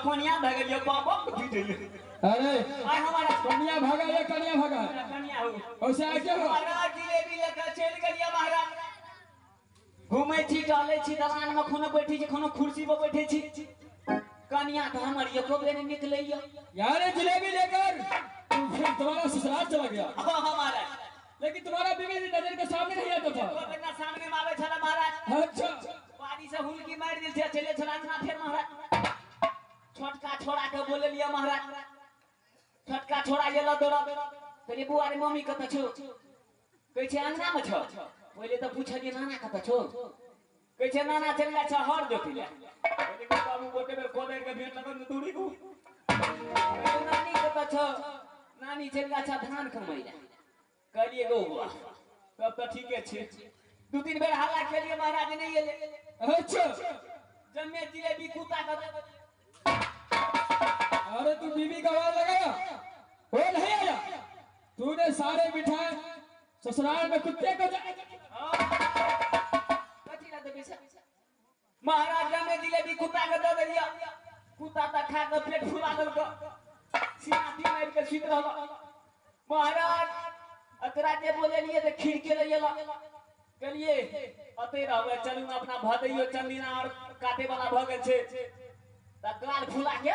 कोनिया भाग लियो पापा पीटे। अरे आय हमारा कन्या भागा या कन्या भागा कन्या हो वैसे आगे हो महाराज जिलेबी लेकर चल गेलिया महाराज घूमै छी टहलै छी दलान में कोनो बैठी छी कोनो कुर्सी पर बैठे छी कन्या तो हमर एको बेर नहीं निकलैया यार जलेबी लेकर फिर तुम्हारा ससुराल चला गया हमारा लेकिन तुम्हारा बीवी नजर के सामने नहीं आता था अपना सामने में आवे छला महाराज अच्छा बाड़ी से हुलकी मार दिल थे चले छला ना फिर महाराज छोटका छोड़ा के बोले लिया महाराज छोटका छोड़ा गेला दौड़ा कहलिए बुआ रे मम्मी कत छौ कहै छै अंगना में छौ पहिले तो पूछलिए नाना कत छौ कहै छै नाना चल जा छ हर जोति ले कहलिए बाबू गोटे बेर कोदर के भेट लगन दूरी को नानी कत छौ नानी चल जा छ धान कमाई ले कहलिए गो बुआ तब तो ठीके छे दू तीन बेर हल्ला केलिए महाराज नहीं एले अच्छा जन्मे जिलेबी कुत्ता का अरे तू बीवी का आवाज लगाया वो नहीं आया तूने सारे बिठाए ससुराल में कुत्ते को महाराज जन्मे जिलेबी कुत्ता के दे दिया कुत्ता तो खा के पेट फुला दल को सीनाती मार के सुत रहल महाराज अतरा जे बोले लिए तो खिड़की ले गेला कहलिए अते रहबे चलू अपना भदैयो चंदीना और काटे वाला भ गेल छे त गाल फुला के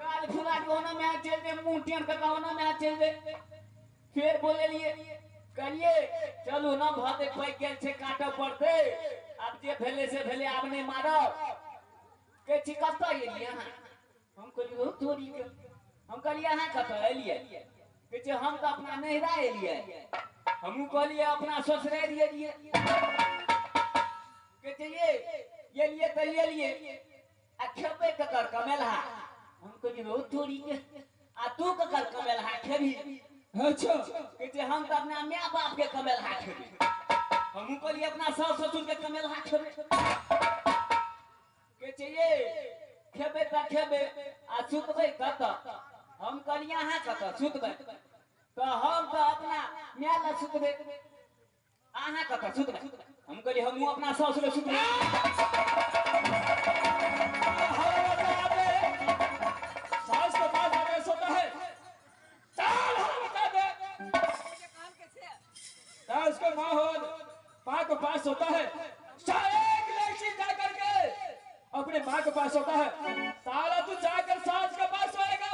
गाल फुला के ओना में चल दे मुंह टेन के ओना में चल दे फिर बोले लिए कहलिए चलू ना भदे पैक गेल छे काटे पड़ते अब जे भेले से भेले आब नहीं मारब के छी कत एलिए हां हम कहलिए तोरी के हम कहलिए हां कत एलिए के जे हम तो अपना नहिरा एलिए हमहू कहलिए अपना ससुराल एलिए के ये लिए तो ये लिए आ खेबे ककर कमेलहा हम कहलिए रो तोरी के आ तू ककर कमेलहा खेबी अच्छा के जे हम तो अपना मां बाप के कमेलहा खेबी हमहू कहलिए अपना सास ससुर के कमेलहा खेबे के चाहिए खेबे त खेबे आ सुतबे कत हम कहलिए हां कत सुतबे तो हम तो अपना मां ला सुतबे आहा कत सुतबे हम कहलिए हमहू अपना सास ले सुतबे सास के पास आदेश होता है चल हम बता दे सास को माहौल माँ के पास होता है एक लड़की जाकर के अपने माँ के पास होता है साला तू जाकर सास के पास आएगा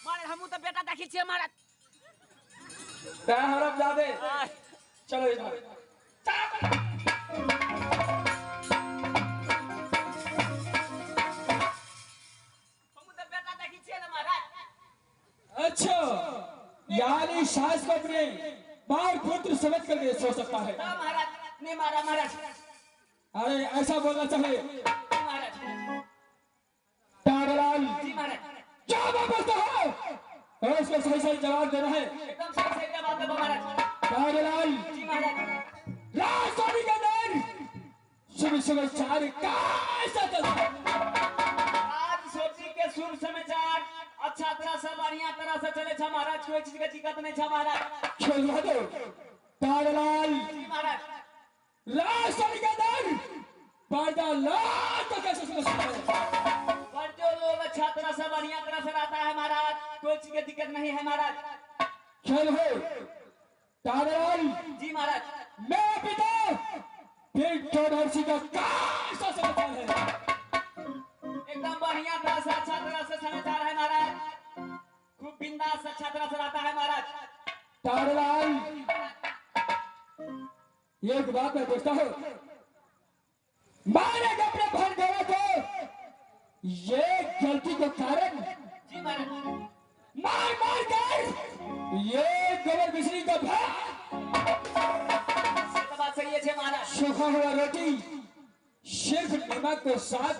मारे हमहू तो बेटा देखी छे महाराज क्या हरम जादे चलो इधर हमहू तो बेटा देखी छे ना महाराज अच्छा यानी सास को अपने बाल पुत्र समझ कर के सो सकता है ना महाराज नहीं मारा महाराज अरे ऐसा बोलना चाहिए महाराज तारालाल जी महाराज क्या बात बोलता है और उसको सही सही जवाब देना है एकदम सही सही जवाब दे महाराज तारालाल जी महाराज राजधानी के अंदर सुबह सुबह 4 कैसा चलता आज सोची के सुर समाचार अच्छा तरह से बढ़िया तरह से चले छ महाराज कोई चीज के दिक्कत नहीं छ महाराज छोड़ दो तारालाल जी महाराज राजधानी के अंदर पर्दा लाल तो कैसे समझ पर जो लोग अच्छा तरह से बढ़िया तरह से रहता है महाराज कोई चीज की दिक्कत नहीं है महाराज खेल हो तारालाल जी महाराज मैं पिता फिर चौधरी का कैसा समाचार है एकदम बढ़िया तरह से अच्छा तरह से समाचार है महाराज खूब बिंदास अच्छा तरह से रहता है महाराज तारालाल एक बात मैं पूछता हूँ मारे अपने भान गवा को ये गलती के कारण जी महाराज मार मार कर ये गोबर बिजली का बात सही है महाराज सूखा हुआ रोटी सिर्फ नमक के साथ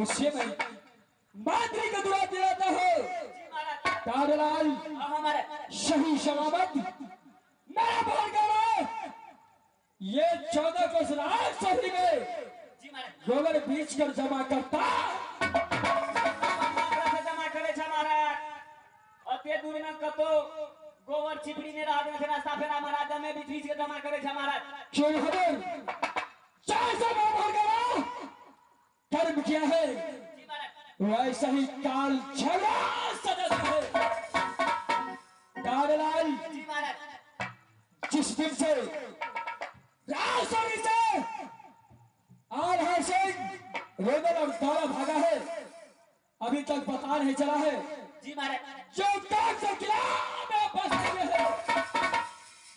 उससे मैं मातृ को दुआ दिलाता हूँ तारालाल हमारे सही सलामत मेरा भान गवा ये 14 को रात शहरी में जी महाराज गोबर बीच कर जमा करता जमा करे छ महाराज अते दूर में कतो कोवर चिपड़ी ने रहा देना रास्ता फेरा महाराज में बीच बीच के जमा करे छ महाराज क्यों हदर चाहे सब भर गया कर्म किया है जी महाराज वैसा ही काल छला सदस्य है डाललाल जी महाराज जिस दिन से राजधानी से आल्हा सिंह रोदन और दौरा भागा है अभी तक पता नहीं चला है जी महाराज जो तक से किला में बस गए हैं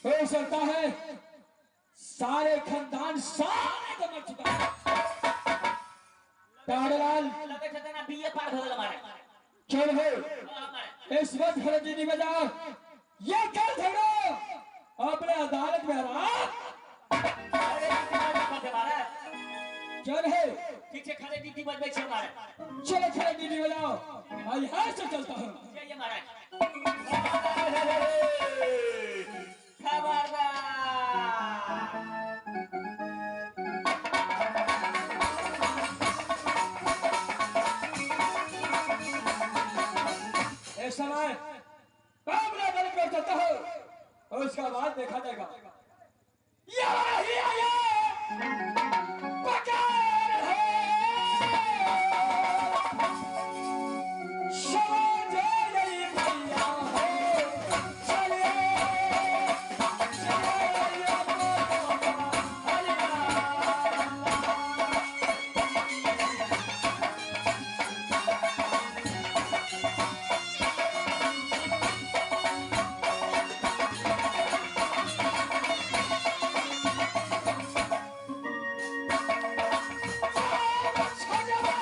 हो सकता है सारे खानदान सारे को मर चुका है डाललाल लगे छते ना बीए पार हो गल महाराज चल है महाराज इस वक्त खरीदी में जाओ ये कल झगड़ो अपने अदालत में आराम अरे महाराज चल है पीछे खड़े दीदी बजबै छ महाराज चलो खरीदी में जाओ आज यहाँ से चलता हूँ जय महाराज खबरदार इस समय अपना दल कर चलता हो और उसका बाद देखा जाएगा यही आया पकड़ है समझो यही भैया है चलिए Come on!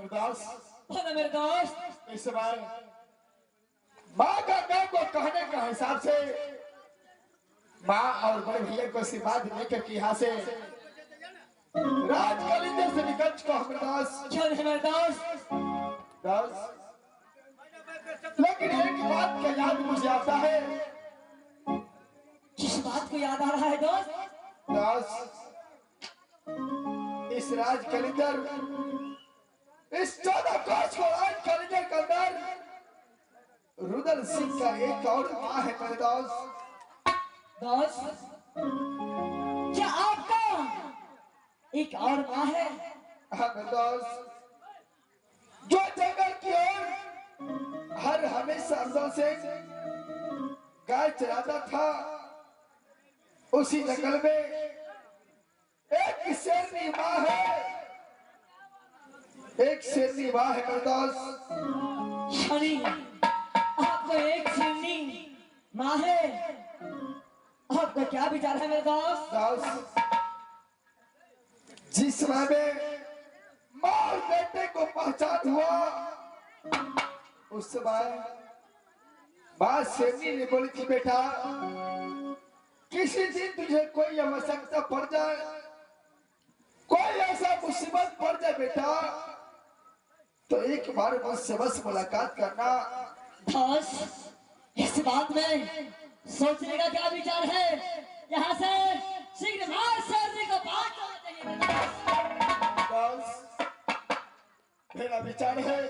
अमरदास बोलो मेरे दोस्त। इस समय माँ का नाम को कहने का हिसाब से माँ और बड़े भैया को आशीर्वाद लेकर के यहाँ से राज कलिंगर से निकल चुका अमरदास। क्यों नहीं मेरे दोस्त? दास लेकिन एक बात का याद मुझे आता है। किस बात को याद आ रहा है दोस्त? दास इस राज कलिंगर इस 14 कोस को राज कलिंगर के अंदर रुद्र सिंह का एक और माँ है मेरे दोस्त। दोस्त क्या आपका एक और माँ है? हाँ मेरे दोस्त, जो जंगल की ओर हर हमेशा अंदर से गाय चराता था, उसी जंगल में एक शेरनी माँ है, एक शेरनी माँ है मेरे दोस्त। यानी आपको एक शेरनी माँ है। आपका क्या विचार है मेरे दोस्त? दोस्त जिस समय में माँ और बेटे को पहचान हुआ, उस समय माँ शेरनी ने बोली थी बेटा किसी दिन तुझे कोई आवश्यकता पड़ जाए, कोई ऐसा मुसीबत पड़ जाए बेटा, तो एक बार मुझसे बस मुलाकात करना। दोस्त इस बात में सोचने का क्या विचार है? यहाँ से शीघ्र मार शेरनी को पार करना चाहिए मेरे दोस्त। बस मेरा विचार है,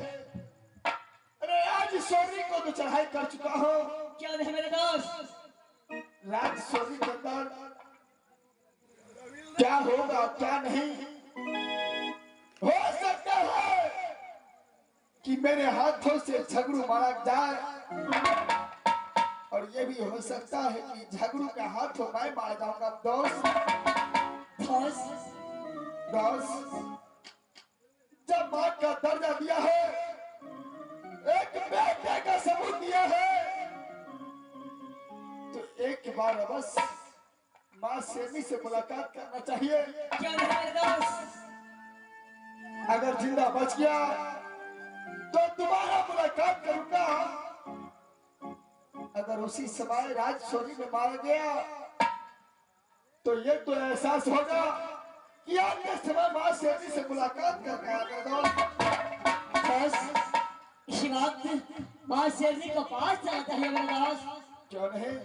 अरे आज सोनी को तो चढ़ाई कर चुका हूँ, क्या नहीं मेरे दोस्त? राज सोनी के अंदर क्या होगा क्या नहीं, हो सकता है कि मेरे हाथों से झगड़ू मारा जाए, और ये भी हो सकता है कि झगड़ू के हाथों मैं मार जाऊंगा। दोस्त दोस्त जब मां का दर्जा दिया है, एक बेटे का सबूत दिया है, तो एक बार बस मां शेरनी से मुलाकात करना चाहिए। क्या नहीं मेरे दोस्त? अगर जिंदा बच गया तो दोबारा मुलाकात करूंगा, अगर उसी समय राज सोनी में मारा गया तो ये तो एहसास होगा कि आज के समय मां शेरनी से मुलाकात करने आ गया। इसी वक्त मां शेरनी को पास जाना चाहिए मेरे दोस्त। क्यों नहीं?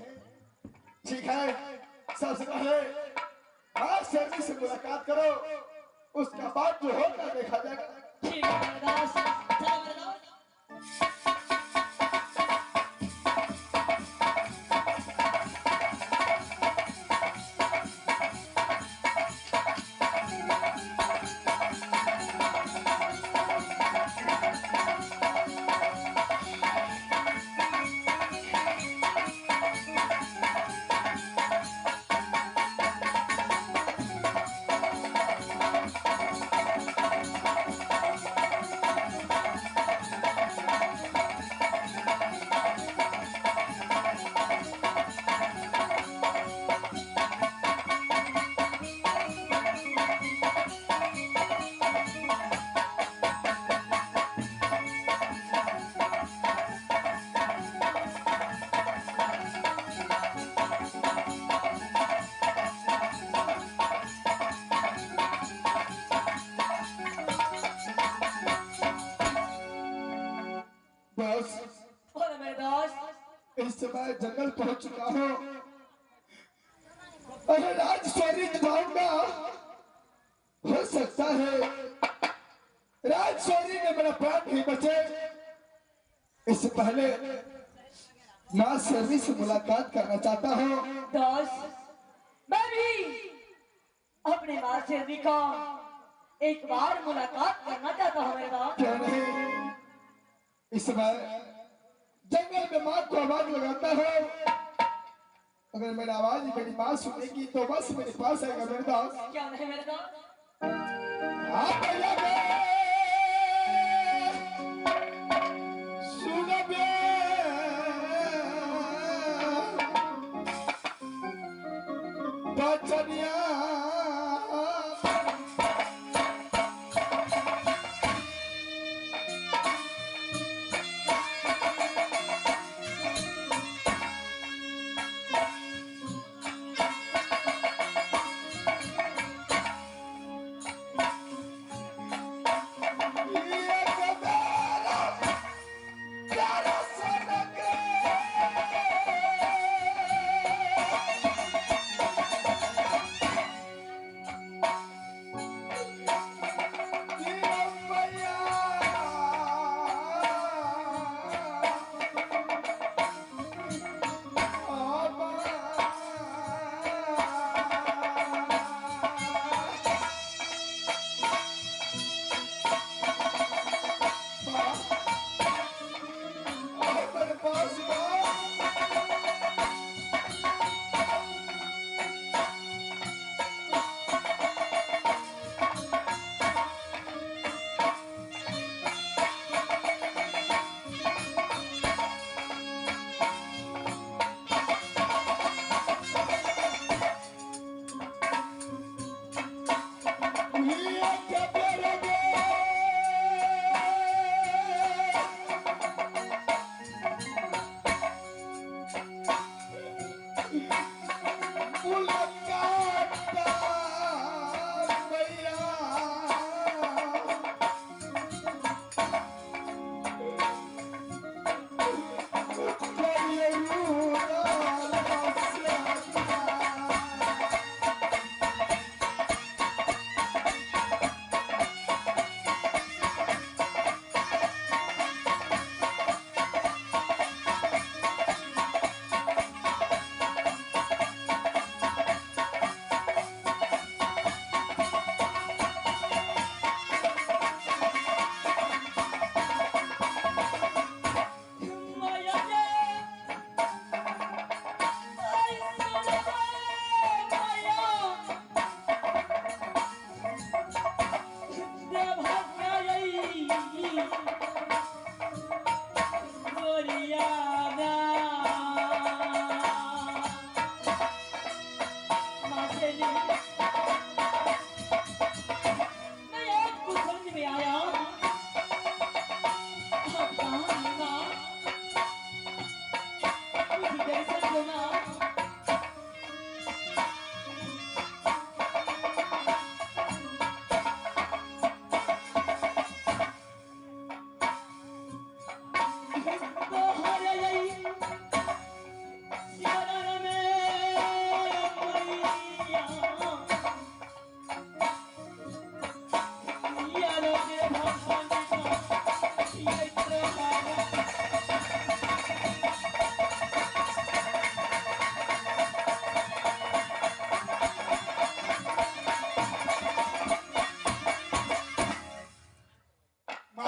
ठीक है, सबसे पहले मां शेरनी से मुलाकात करो, उसका बाद जो होगा देखा जाएगा। ठीक है मेरे दोस्त, चलो मेरे दोस्त। बोलो मेरे दोस्त। इस समय जंगल पहुंच चुका हूँ, अरे राज सोनी जाऊंगा, हो सकता है राज सोनी में मेरा प्राण नहीं बचे। इससे पहले मां शेरनी से मुलाकात करना चाहता हूँ। दोस्त मैं भी अपने मां शेरनी को एक बार मुलाकात करना चाहता हूँ मेरे दोस्त। क्यों नहीं? इस समय जंगल में मां को आवाज लगाता है, अगर मेरा आवाज मेरी मां सुनेगी तो बस मेरे पास आएगा मेरे दोस्त। क्या नहीं मेरे दोस्त? आप लगे सुन बे बचनिया,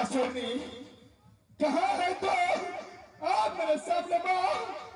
माँ सोनी कहाँ है तो आप मेरे सामने माँ